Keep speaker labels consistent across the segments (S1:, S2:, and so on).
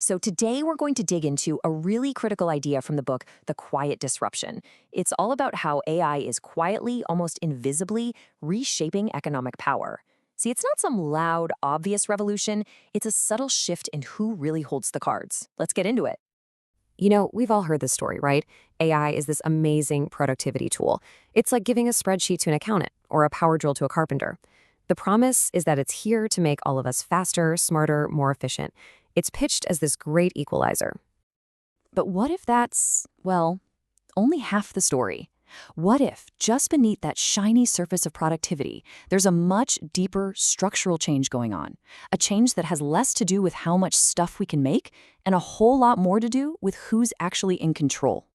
S1: So today we're going to dig into a really critical idea from the book, The Quiet Disruption. It's all about how AI is quietly, almost invisibly, reshaping economic power. See, it's not some loud, obvious revolution. It's a subtle shift in who really holds the cards. Let's get into it.
S2: You know, we've all heard this story, right? AI is this amazing productivity tool. It's like giving a spreadsheet to an accountant or a power drill to a carpenter. The promise is that it's here to make all of us faster, smarter, more efficient. It's pitched as this great equalizer.
S3: But what if that's, well, only half the story? What if, just beneath that shiny surface of productivity, there's a much deeper structural change going on? A change that has less to do with how much stuff we can make and a whole lot more to do with who's actually in control.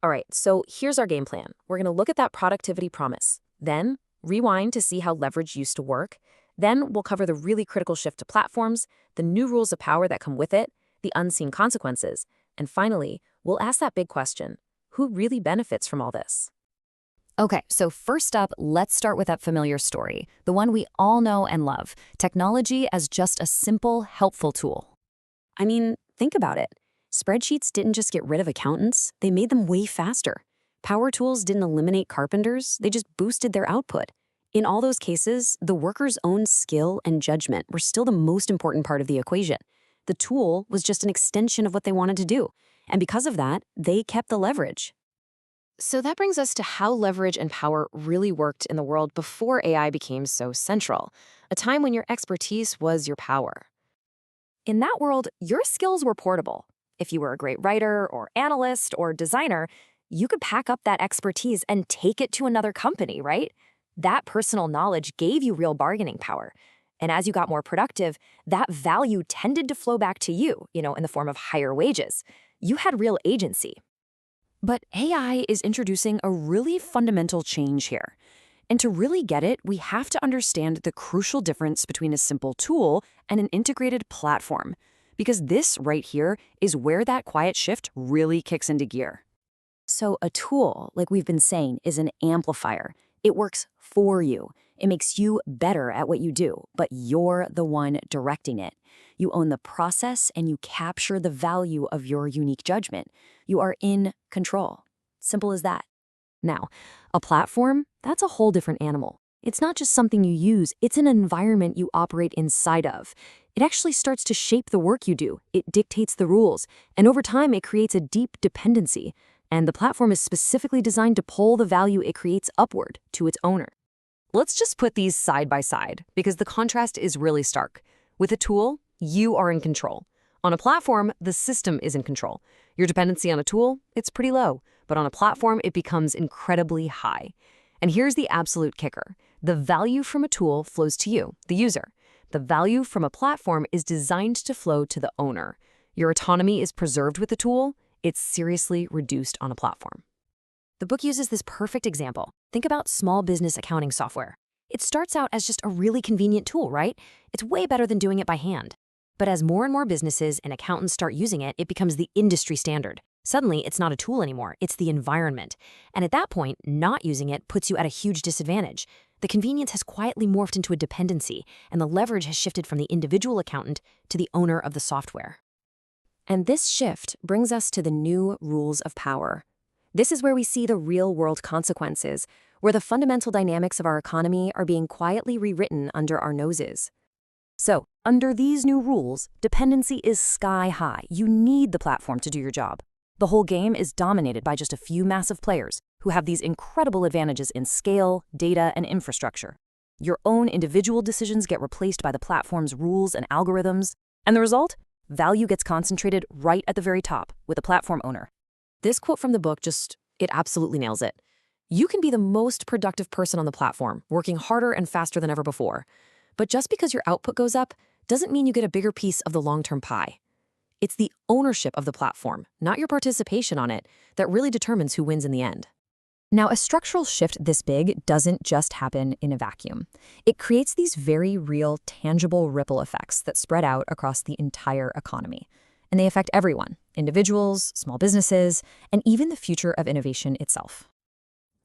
S1: All right, so here's our game plan. We're going to look at that productivity promise, then rewind to see how leverage used to work. Then we'll cover the really critical shift to platforms, the new rules of power that come with it, the unseen consequences, and finally, we'll ask that big question: who really benefits from all this?
S3: Okay, so first up, let's start with that familiar story, the one we all know and love, technology as just a simple, helpful tool.
S2: I mean, think about it. Spreadsheets didn't just get rid of accountants, they made them way faster. Power tools didn't eliminate carpenters, they just boosted their output. In all those cases, the worker's own skill and judgment were still the most important part of the equation. The tool was just an extension of what they wanted to do. And because of that, they kept the leverage.
S1: So that brings us to how leverage and power really worked in the world before AI became so central, a time when your expertise was your power. In that world, your skills were portable. If you were a great writer or analyst or designer, you could pack up that expertise and take it to another company, right? That personal knowledge gave you real bargaining power. And as you got more productive, that value tended to flow back to you, in the form of higher wages. You had real agency.
S3: But AI is introducing a really fundamental change here. And to really get it, we have to understand the crucial difference between a simple tool and an integrated platform. Because this right here is where that quiet shift really kicks into gear. So a tool, like we've been saying, is an amplifier. It works for you. It makes you better at what you do, but you're the one directing it. You own the process and you capture the value of your unique judgment. You are in control. Simple as that. Now, a platform, that's a whole different animal. It's not just something you use, it's an environment you operate inside of. It actually starts to shape the work you do. It dictates the rules. And over time, it creates a deep dependency. And the platform is specifically designed to pull the value it creates upward to its owner. Let's just put these side by side, because the contrast is really stark. With a tool, you are in control. On a platform, the system is in control. Your dependency on a tool, it's pretty low, but on a platform, it becomes incredibly high. And here's the absolute kicker. The value from a tool flows to you, the user. The value from a platform is designed to flow to the owner. Your autonomy is preserved with the tool. It's seriously reduced on a platform. The book uses this perfect example. Think about small business accounting software. It starts out as just a really convenient tool, right? It's way better than doing it by hand. But as more and more businesses and accountants start using it, it becomes the industry standard. Suddenly, it's not a tool anymore, it's the environment. And at that point, not using it puts you at a huge disadvantage. The convenience has quietly morphed into a dependency, and the leverage has shifted from the individual accountant to the owner of the software. And this shift brings us to the new rules of power. This is where we see the real-world consequences, where the fundamental dynamics of our economy are being quietly rewritten under our noses. So, under these new rules, dependency is sky high. You need the platform to do your job. The whole game is dominated by just a few massive players who have these incredible advantages in scale, data, and infrastructure. Your own individual decisions get replaced by the platform's rules and algorithms, and the result? Value gets concentrated right at the very top with the platform owner.
S1: This quote from the book it absolutely nails it. You can be the most productive person on the platform, working harder and faster than ever before. But just because your output goes up doesn't mean you get a bigger piece of the long-term pie. It's the ownership of the platform, not your participation on it, that really determines who wins in the end.
S3: Now, a structural shift this big doesn't just happen in a vacuum. It creates these very real, tangible ripple effects that spread out across the entire economy. And they affect everyone, individuals, small businesses, and even the future of innovation itself.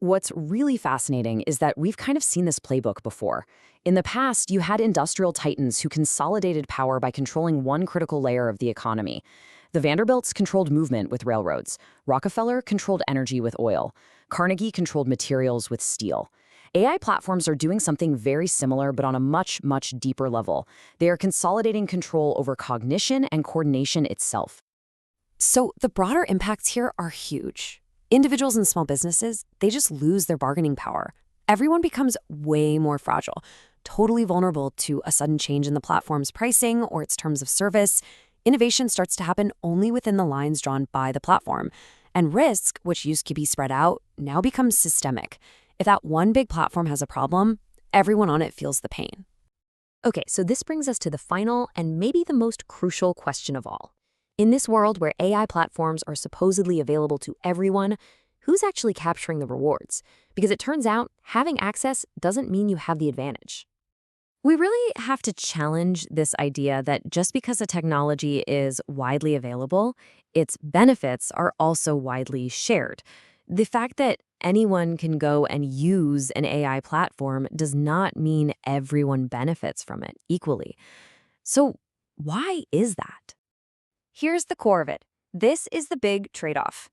S3: What's really fascinating is that we've kind of seen this playbook before. In the past, you had industrial titans who consolidated power by controlling one critical layer of the economy. The Vanderbilts controlled movement with railroads. Rockefeller controlled energy with oil. Carnegie controlled materials with steel. AI platforms are doing something very similar, but on a much, much deeper level. They are consolidating control over cognition and coordination itself.
S2: So the broader impacts here are huge. Individuals and small businesses, they just lose their bargaining power. Everyone becomes way more fragile, totally vulnerable to a sudden change in the platform's pricing or its terms of service. Innovation starts to happen only within the lines drawn by the platform. And risk, which used to be spread out, now becomes systemic. If that one big platform has a problem, everyone on it feels the pain. Okay, so this brings us to the final and maybe the most crucial question of all. In this world where AI platforms are supposedly available to everyone, who's actually capturing the rewards? Because it turns out having access doesn't mean you have the advantage.
S1: We really have to challenge this idea that just because a technology is widely available, its benefits are also widely shared. The fact that anyone can go and use an AI platform does not mean everyone benefits from it equally. So why is that?
S3: Here's the core of it. This is the big trade-off.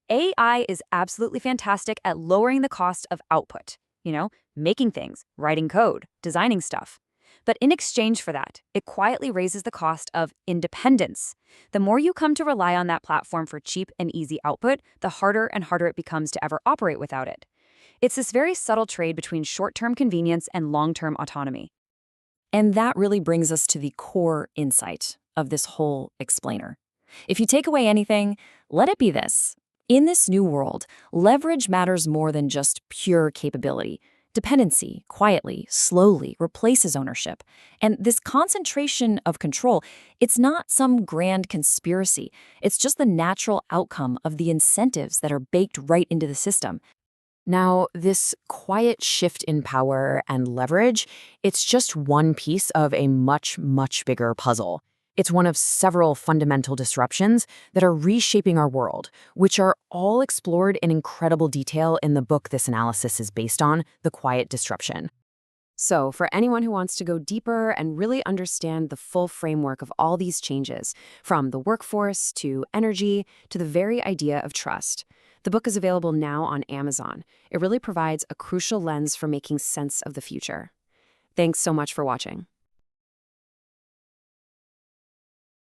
S3: AI is absolutely fantastic at lowering the cost of output, making things, writing code, designing stuff. But in exchange for that, it quietly raises the cost of independence. The more you come to rely on that platform for cheap and easy output, the harder and harder it becomes to ever operate without it. It's this very subtle trade between short-term convenience and long-term autonomy.
S2: And that really brings us to the core insight of this whole explainer. If you take away anything, let it be this. In this new world, leverage matters more than just pure capability. Dependency, quietly, slowly, replaces ownership. And this concentration of control, it's not some grand conspiracy. It's just the natural outcome of the incentives that are baked right into the system.
S1: Now, this quiet shift in power and leverage, it's just one piece of a much, much bigger puzzle. It's one of several fundamental disruptions that are reshaping our world, which are all explored in incredible detail in the book this analysis is based on, The Quiet Disruption.
S2: So, for anyone who wants to go deeper and really understand the full framework of all these changes, from the workforce to energy to the very idea of trust, the book is available now on Amazon. It really provides a crucial lens for making sense of the future. Thanks so much for watching.